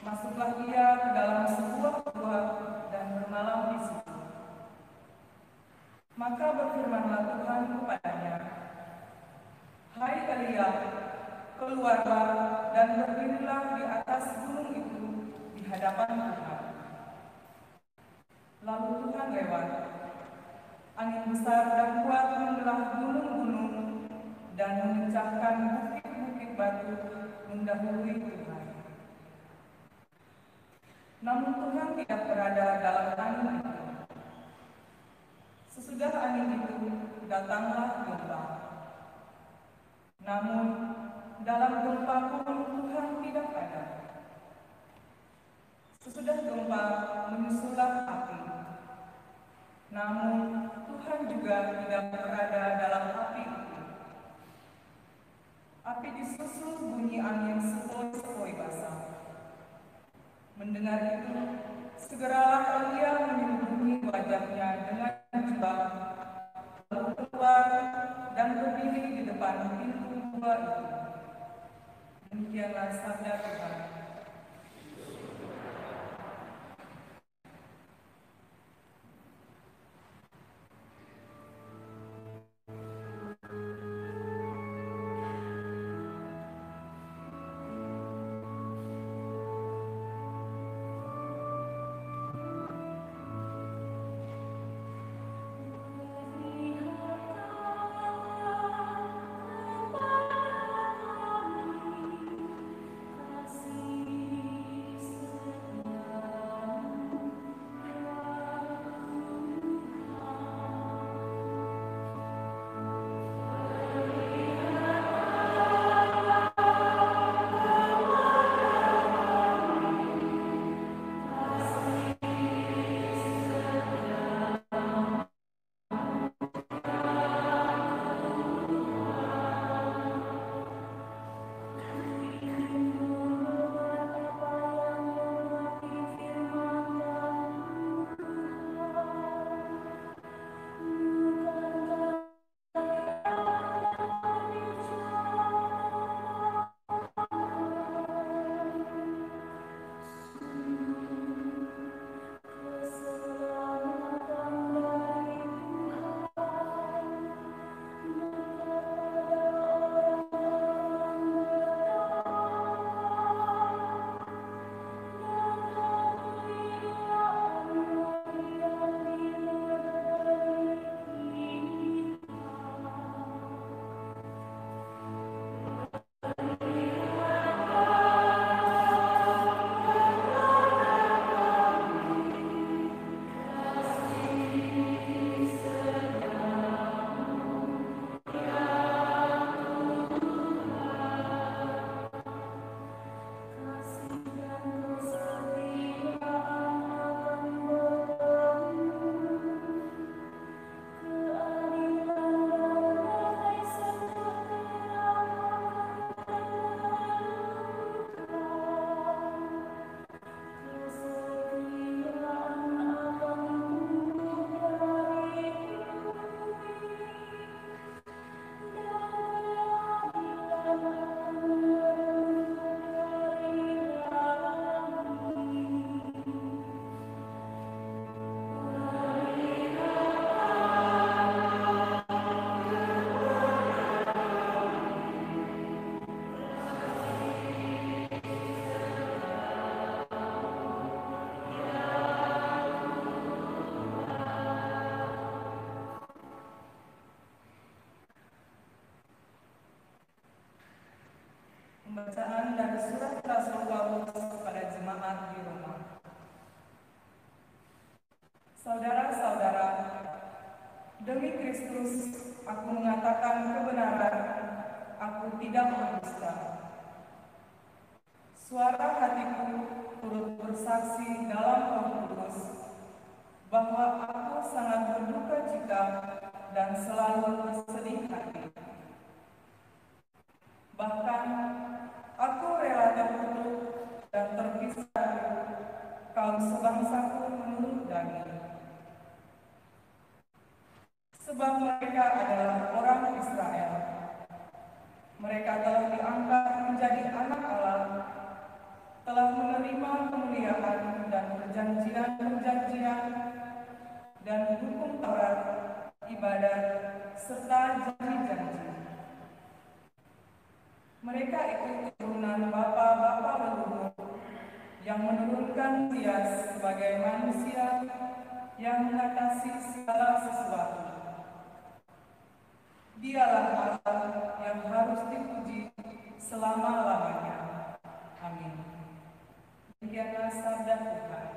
Masuklah ia ke dalam sebuah gua dan bermalam di situ. Maka berfirmanlah Tuhan kepadanya, "Hai Elia, keluarlah dan berdirilah di atas gunung itu di hadapan Tuhan." Lalu Tuhan lewat. Angin besar dan kuat membelah gunung-gunung dan memecahkan bukit-bukit batu mendahului Tuhan. Namun Tuhan tidak berada dalam angin itu. Sesudah angin itu datanglah gempa. Namun dalam gempa pun Tuhan tidak ada. Sesudah gempa menyusullah api. Namun Tuhan juga tidak berada dalam api itu. Api disusul bunyi angin sepoi-sepoi basah. Mendengar itu, segeralah Elia menyembunyi wajahnya dengan jubah, lalu keluar dan berdiri di depan pintu gua itu. Demikianlah sabda Tuhan. Pembacaan dari surat Rasul Paulus kepada jemaat di Roma. Saudara-saudara, demi Kristus aku mengatakan kebenaran, aku tidak berdusta. Suara hatiku turut bersaksi dalam Roh Kudus bahwa aku sangat berduka cita dan selalu bersedih hati. Bahkan aku rela terkutuk dan terpisah dari kaum sebangsaku menurut daging. Sebab mereka adalah orang Israel. Mereka telah diangkat menjadi anak Allah, telah menerima Mereka itu keturunan bapa-bapa leluhur yang menurunkan Mesias sebagai manusia yang mengatasi segala sesuatu. Dialah Allah yang harus dipuji selama-lamanya. Amin. Demikianlah sabda Tuhan.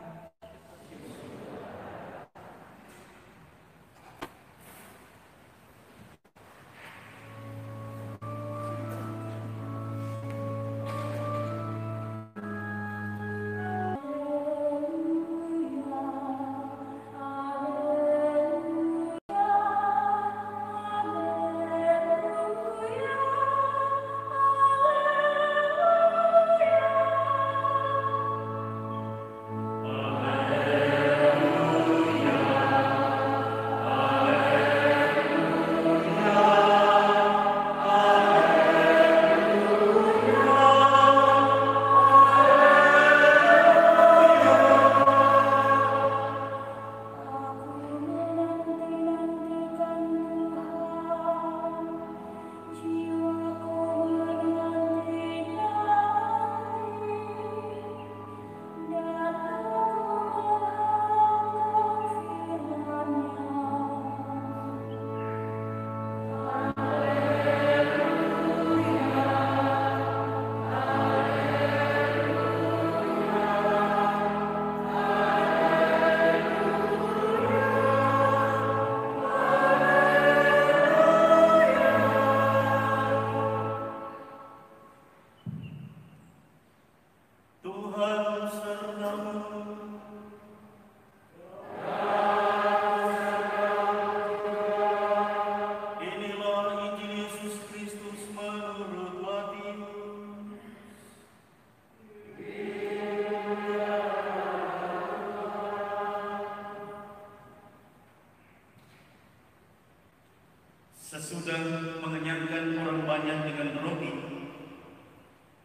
Sesudah mengenyangkan orang banyak dengan roti,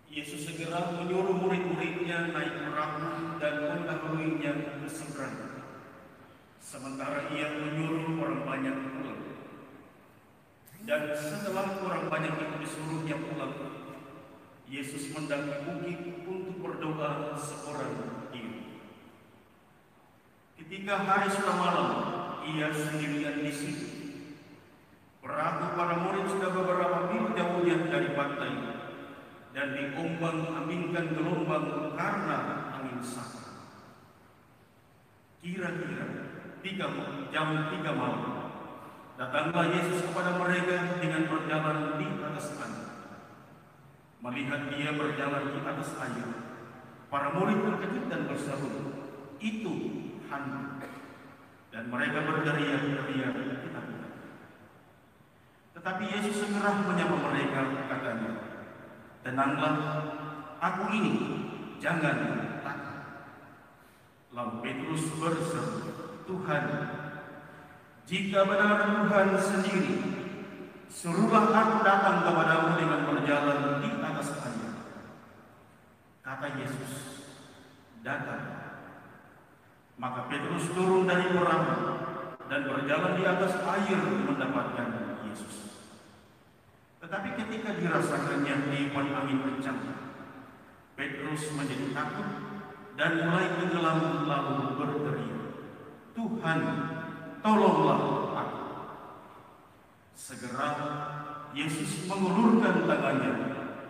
Yesus segera menyuruh murid-muridnya naik perahu dan mendahuluinya ke seberang. Sementara ia menyuruh orang banyak pulang. Dan setelah orang banyak itu disuruhnya pulang, Yesus mendaki bukit untuk berdoa seorang diri. Ketika hari sudah malam, ia sendirian di situ. Perahu para murid sudah beberapa mil jauhnya dari pantai dan diombang-ambingkan gelombang karena angin sangat. Kira-kira jam 3 malam, datanglah Yesus kepada mereka dengan berjalan di atas air. Melihat dia berjalan di atas air, para murid terkejut dan berseru, "Itu hantu." Dan mereka berteriak-teriak ketakutan. Tetapi Yesus segera menyapa mereka, katanya, "Tenanglah, aku ini, jangan takut." Lalu Petrus berseru, "Tuhan, jika benar Tuhan sendiri, suruhlah aku datang kepadamu dengan berjalan di atas air." Kata Yesus, "Datang." Maka Petrus turun dari perahu dan berjalan di atas air mendapatkan Yesus. Tetapi ketika dirasakannya tiupan angin kencang, Petrus menjadi takut dan mulai tenggelam lalu berteriak, "Tuhan, tolonglah aku." Segera Yesus mengulurkan tangannya,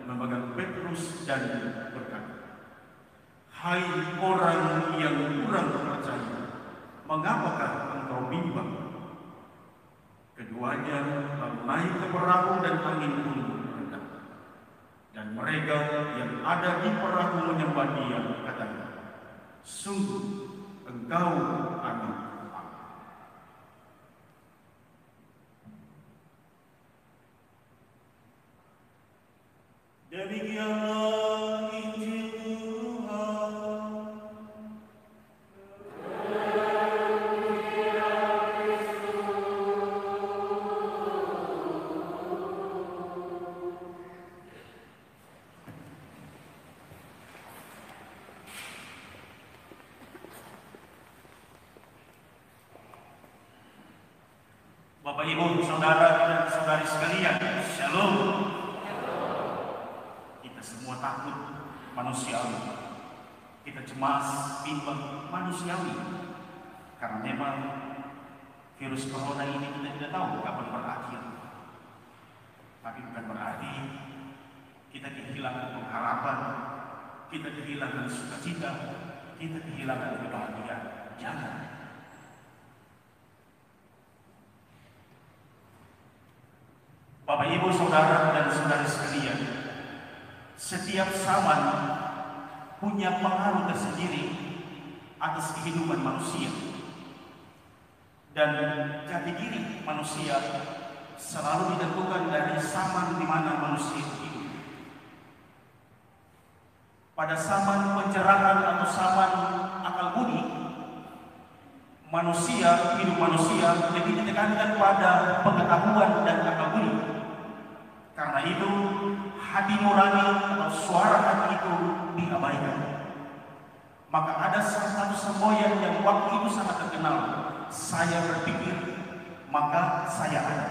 memegang Petrus dan berkata, "Hai orang yang kurang percaya, mengapakah engkau bimbang?" Keduanya lalu naik ke perahu dan angin pun mereda. Dan mereka yang ada di perahu menyembah Dia, katanya, "Sungguh engkau anak Allah." Demikianlah Injil Tuhan. Bapak, Ibu, saudara dan saudari sekalian, Shalom. manusiawi. Kita cemas, bimbang, manusiawi. Karena memang virus corona ini kita tidak tahu kapan berakhir. Tapi bukan berarti kita kehilangan pengharapan, kita kehilangan sukacita, kita kehilangan kebahagiaan. Jangan. Bapak, Ibu, Saudara, dan saudari sekalian, setiap zaman punya pengaruh tersendiri atas kehidupan manusia. Dan jati diri manusia selalu ditentukan dari zaman di mana manusia hidup. Pada zaman pencerahan atau zaman akal budi, hidup manusia lebih ditekankan pada pengetahuan dan akal budi. Karena itu, hati nurani atau suara hati itu diabaikan. Maka ada salah satu semboyan yang waktu itu sangat terkenal. Saya berpikir, maka saya ada.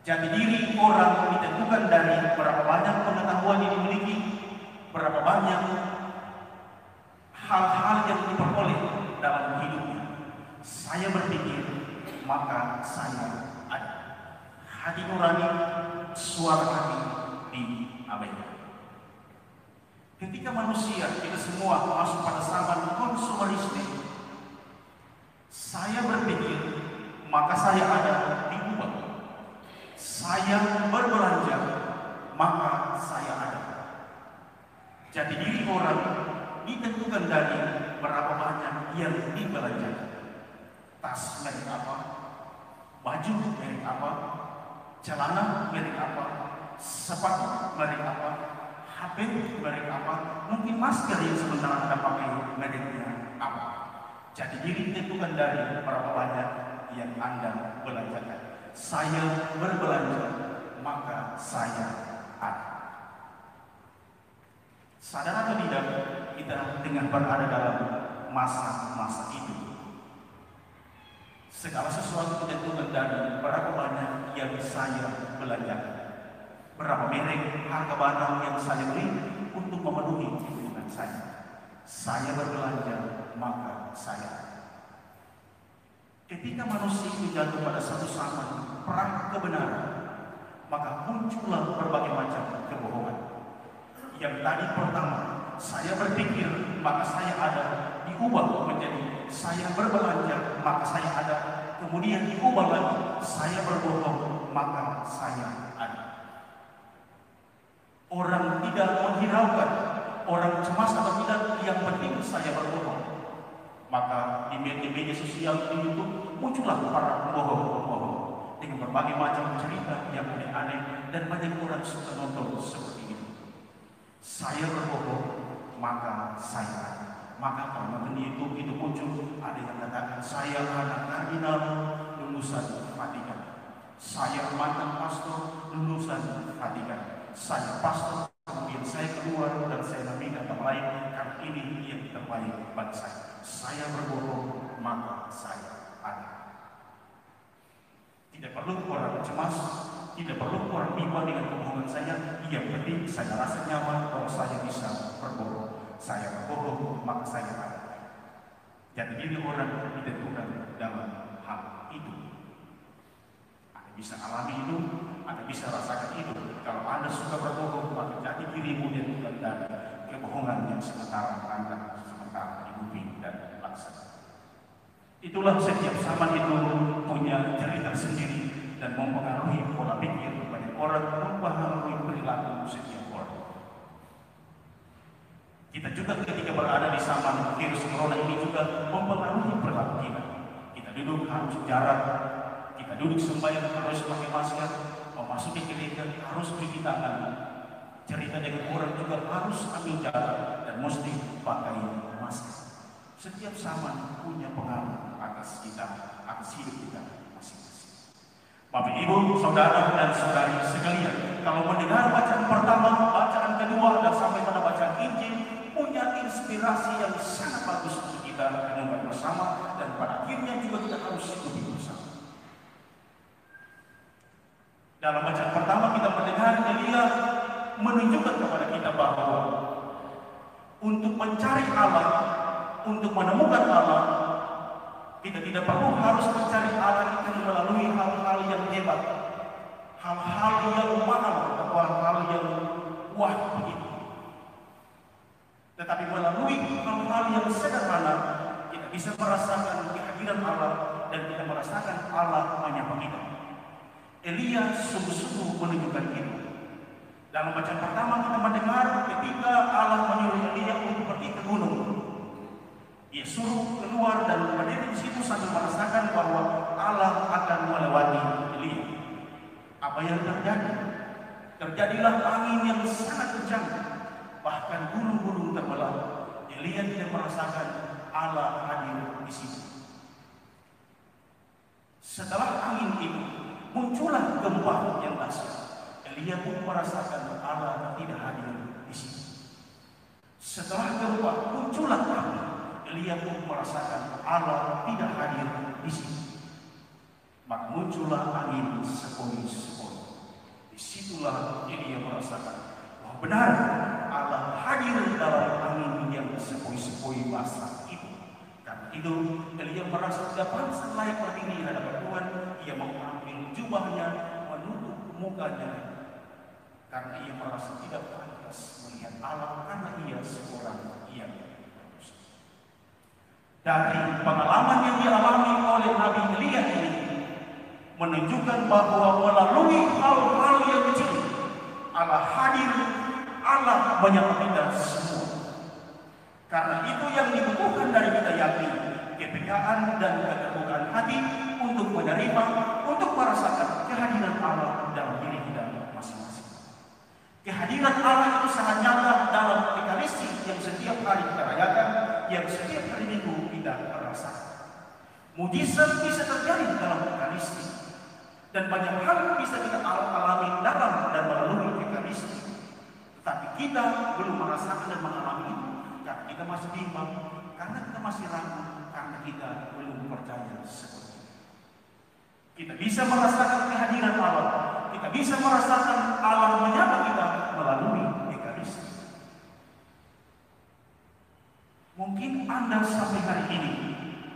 Jati diri orang ditentukan dari berapa banyak pengetahuan yang dimiliki, berapa banyak hal-hal yang diperoleh dalam hidupnya. Saya berpikir, maka saya ada. Hati nurani, suara hati diabaikan. Ketika manusia, kita semua masuk pada zaman konsumerisme, saya berpikir, maka saya ada diubah. Saya berbelanja, maka saya ada. Jati diri orang ditentukan dari berapa banyak yang dibelanjakan. Tas merek apa, baju merek apa, celana merek apa, sepatu merek apa, HP merek apa, mungkin masker yang sementara Anda pakai mereknya apa. Jadi diri ditentukan dari berapa banyak yang Anda belanjakan. Saya berbelanja, maka saya ada. Sadar atau tidak, kita dengan berada dalam masa-masa itu. Segala sesuatu ditentukan dari berapa banyak yang saya belanjakan. Berapa merek harga barang yang saya beli untuk memenuhi kebutuhan saya. Saya berbelanja, maka saya. Ketika manusia itu jatuh pada satu zaman perang kebenaran, maka muncullah berbagai macam kebohongan. Yang tadi pertama, saya berpikir, maka saya ada, diubah menjadi saya berbelanja, maka saya ada. Kemudian diubah lagi, saya berbohong, maka saya ada. Orang tidak menghiraukan, orang cemas atau tidak, yang penting saya berbohong. Maka di media sosial di YouTube muncullah para pembohong-pembohong dengan berbagai macam cerita yang aneh-aneh, dan banyak orang suka nonton seperti itu. Saya berbohong, maka saya ada. Maka kalau nonton di YouTube itu muncul, ada yang katakan saya anak kardinal lulusan Vatikan, saya mantan pastor lulusan Vatikan, saya pastor, kemudian saya keluar dan saya meminta tempat lain karena ini yang terbaik bagi saya. Saya berbohong, maka saya ada. Tidak perlu orang cemas, tidak perlu orang bimbang dengan kebohongan saya. Yang penting saya rasa nyaman kalau saya bisa berbohong. Saya berbohong, maka saya ada. Jadi diri orang ditentukan dalam hal itu. Anda bisa alami itu, Anda bisa rasakan itu. Kalau Anda suka berbohong, maka jati dirimu ditentukan dari kebohongan yang sementara Anda sementara di bumi dan bangsa. Itulah setiap zaman itu punya cerita sendiri dan mempengaruhi pola pikir banyak orang, mempengaruhi perilaku setiap orang. Kita juga ketika berada di zaman virus corona ini juga mempengaruhi perilaku kita. Kita duduk harus jarak, kita duduk sembahyang harus pakai masker, memasuki gereja harus cuci tangan. Cerita dengan orang juga harus ambil jarak dan mesti pakai masker. Setiap zaman punya pengaruh atas kita, atas hidup kita masing-masing. Bapak, Ibu, Saudara, dan saudari sekalian, kalau mendengar bacaan pertama, bacaan kedua, dan sampai pada bacaan Injil, punya inspirasi yang sangat bagus untuk kita renungkan bersama, dan pada akhirnya juga kita harus hidup bersama. Dalam bacaan pertama kita mendengar Elia menunjukkan kepada kita bahwa mencari Allah, untuk menemukan Allah, kita tidak perlu harus mencari Allah itu melalui hal-hal yang hebat, hal-hal yang mahal atau hal-hal yang wah begitu. Tetapi melalui hal-hal yang sederhana, kita bisa merasakan kehadiran Allah dan kita merasakan Allah menyapa kita. Elia sungguh-sungguh menunjukkan itu. Dalam bacaan pertama kita mendengar ketika Allah menyuruh Elia untuk pergi ke gunung. Dia suruh keluar dan berdiri di situ sambil merasakan bahwa Allah akan melewati Elia. Apa yang terjadi? Terjadilah angin yang sangat kencang, bahkan gunung-gunung terbelah. Elia tidak merasakan Allah hadir di situ. Setelah angin itu, muncullah gempa yang dahsyat. Elia pun merasakan Allah tidak hadir di situ. Setelah gempa, muncullah api. Elia pun merasakan Allah tidak hadir di situ. Maka muncullah angin sepoi-sepoi. Disitulah Elia merasakan bahwa benar Allah hadir dalam angin yang sepoi-sepoi basah itu. Karena itu Elia merasa tidak pantas layak berdiri di hadapan Tuhan. Ia mengambil jubahnya, menutup mukanya, karena ia merasa tidak pantas melihat Allah karena ia seorang yang berdosa. Dari pengalaman yang dialami oleh Nabi Elia ini menunjukkan bahwa melalui hal-hal yang kecil Allah hadir, Allah menyapa kita semua. Karena itu yang dibutuhkan dari kita yakni kepekaan dan keterbukaan hati untuk menerima, untuk merasakan kehadiran Allah dalam diri kita masing-masing. Kehadiran Allah itu sangat nyata dalam Ekaristi yang setiap hari kita rayakan, yang setiap hari Minggu kita rasakan. Mujizat bisa terjadi dalam Ekaristi, dan banyak hal bisa kita alami dalam dan melalui Ekaristi. Tetapi kita belum merasakan dan mengalami itu, karena kita masih bimbang, karena kita masih ragu, karena kita belum percaya seperti itu. Kita bisa merasakan kehadiran Allah, kita bisa merasakan Allah menyapa kita melalui Ekaristi. Mungkin Anda sampai hari ini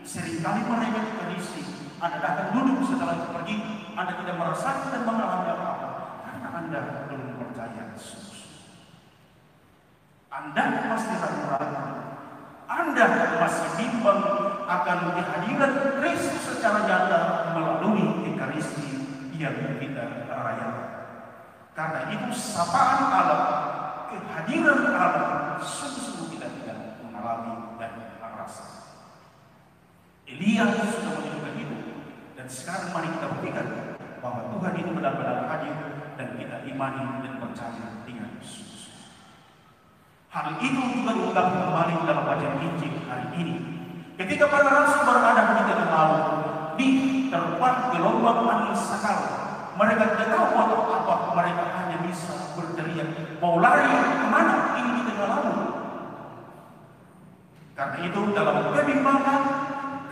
seringkali merayakan Ekaristi, Anda datang duduk setelah itu pergi, Anda tidak merasakan dan mengalami apa-apa karena Anda belum percaya sungguh. Anda masih ragu-ragu, Anda masih bimbang akan kehadiran Kristus secara nyata melalui Ekaristi yang kita rayakan. Karena itu sapaan Allah, kehadiran Allah sungguh-sungguh kita tidak mengalami dan merasa. Elia sudah menunjukkan itu, dan sekarang mari kita buktikan bahwa Tuhan itu benar-benar hadir dan kita imani dan percaya dengan sungguh. Hal itu juga diungkapkan kembali dalam bacaan Injil hari ini. Ketika para rasul berada di tengah laut, diterpa gelombang angin sakal, mereka tidak tahu mau apa, mereka hanya bisa berteriak, mau lari kemana? Ini di tengah laut. Karena itu dalam kebimbangan,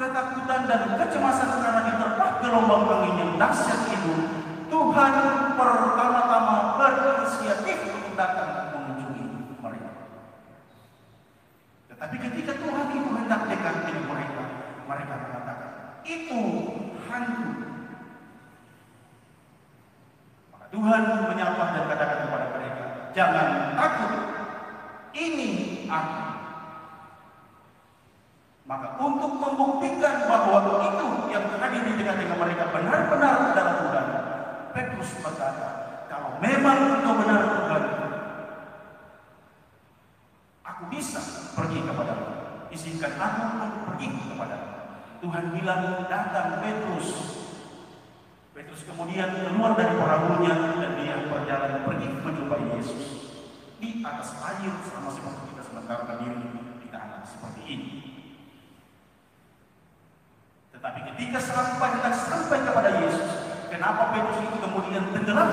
ketakutan dan kecemasan karena diterpa gelombang angin yang dahsyat itu, Tuhan pertama-tama berinisiatif untuk datang mengunjungi mereka. Tetapi ketika Tuhan itu hendak dekat dengan mereka, mereka mengatakan, itu hantu. Maka Tuhan menyapa dan katakan kepada mereka, jangan takut, ini aku. Maka untuk membuktikan bahwa itu yang hadir di tengah-tengah mereka benar-benar adalah Tuhan, Petrus berkata, kalau memang engkau benar Tuhan, aku bisa pergi kepadamu. Izinkan aku untuk pergi kepadamu. Tuhan bilang, datang Petrus. Petrus kemudian keluar dari perahunya dan dia berjalan pergi menjumpai Yesus di atas air, sama seperti kita sementara diri di tanah seperti ini. Tetapi ketika sampai kepada Yesus, kenapa Petrus itu kemudian tenggelam?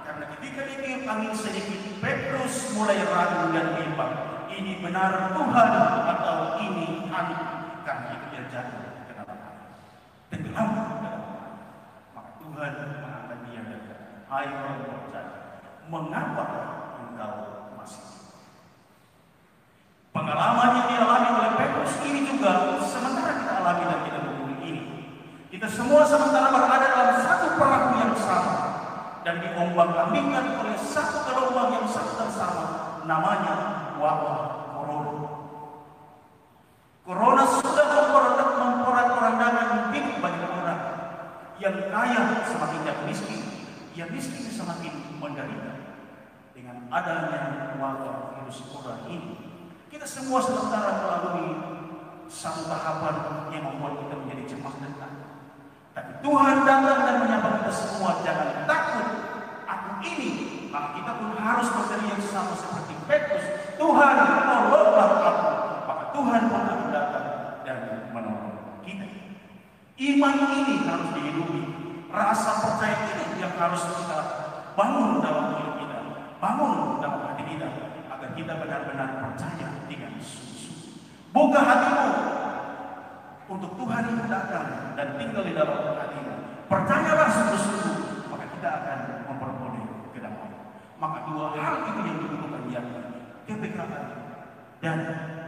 Karena ketika ditiup angin sedikit, Petrus mulai ragu dan bimbang. Ini benar Tuhan atau ini hantu? Karena itu dia jatuh ke dalam air, tenggelam ke dalam air. Maka Tuhan mengangkat dia dan berkata, hai orang percaya, mengapa engkau masih? Pengalaman Corona sudah memporak-porandakan hidup banyak orang. Yang kaya semakin jatuh miskin, yang miskin semakin menderita. Dengan adanya wabah virus corona ini, kita semua sementara melalui satu tahapan yang membuat kita menjadi cemas dan takut. Tapi Tuhan datang dan menyapa kita semua, jangan takut, aku ini. Maka kita pun harus berteriak sama seperti Petrus, Tuhan tolonglah aku. Maka Tuhan pun akan datang dan menolong kita. Iman ini harus dihidupi, rasa percaya ini yang harus kita bangun dalam hidup kita, bangun dalam hati kita, agar kita benar-benar percaya dengan sungguh-sungguh. Buka hatimu untuk Tuhan itu datang dan tinggal di dalam hatimu. Percayalah sungguh-sungguh, maka kita akan memperoleh kedamaian. Maka dua hal itu yang dibutuhkan, yakni kepekaan dan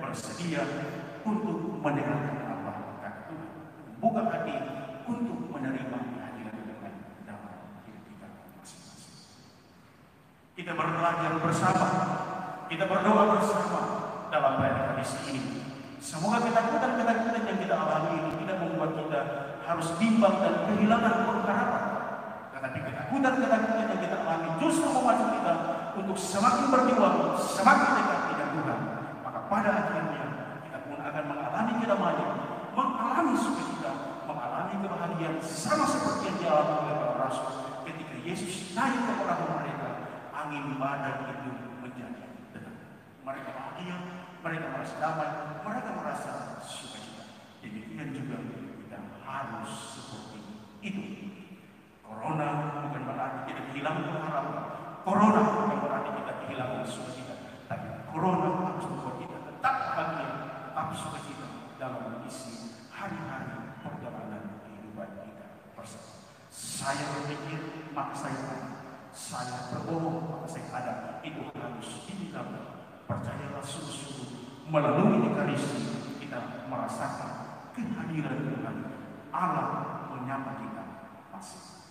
bersedia untuk mendengarkan apa kata Tuhan. Buka hati untuk menerima kehadiran Tuhan dalam hidup kita masing-masing. Kita belajar bersama, kita berdoa bersama dalam perayaan hadis ini. Semoga ketakutan-ketakutan yang kita alami ini tidak membuat kita harus bimbang dan kehilangan pengharapan. Tetapi ketakutan-ketakutan yang kita alami justru memacu kita untuk semakin berjuang, semakin dekat dengan Tuhan. Maka pada akhirnya kita pun akan mengalami kedamaian, mengalami sukacita, mengalami kebahagiaan sama seperti yang dialami oleh para rasul ketika Yesus naik ke perahu mereka. Angin badai itu menjadi tenang. Mereka bahagia, mereka merasa damai, mereka merasa sukacita. Demikian juga kita harus seperti itu. Corona bukan berarti kita kehilangan pengharapan. Corona bukan berarti kita kehilangan sukacita. Tapi Corona harus membuat kita tetap bahagia, tetap sukacita dalam mengisi hari-hari perjalanan kehidupan kita bersama. Saya berpikir, maka saya ada. Saya berbohong, maka saya ada. Itu harus dibilang. Percayalah sungguh-sungguh, melalui Ekaristi kita merasakan kehadiran Tuhan. Allah menyapa kita masing-masing.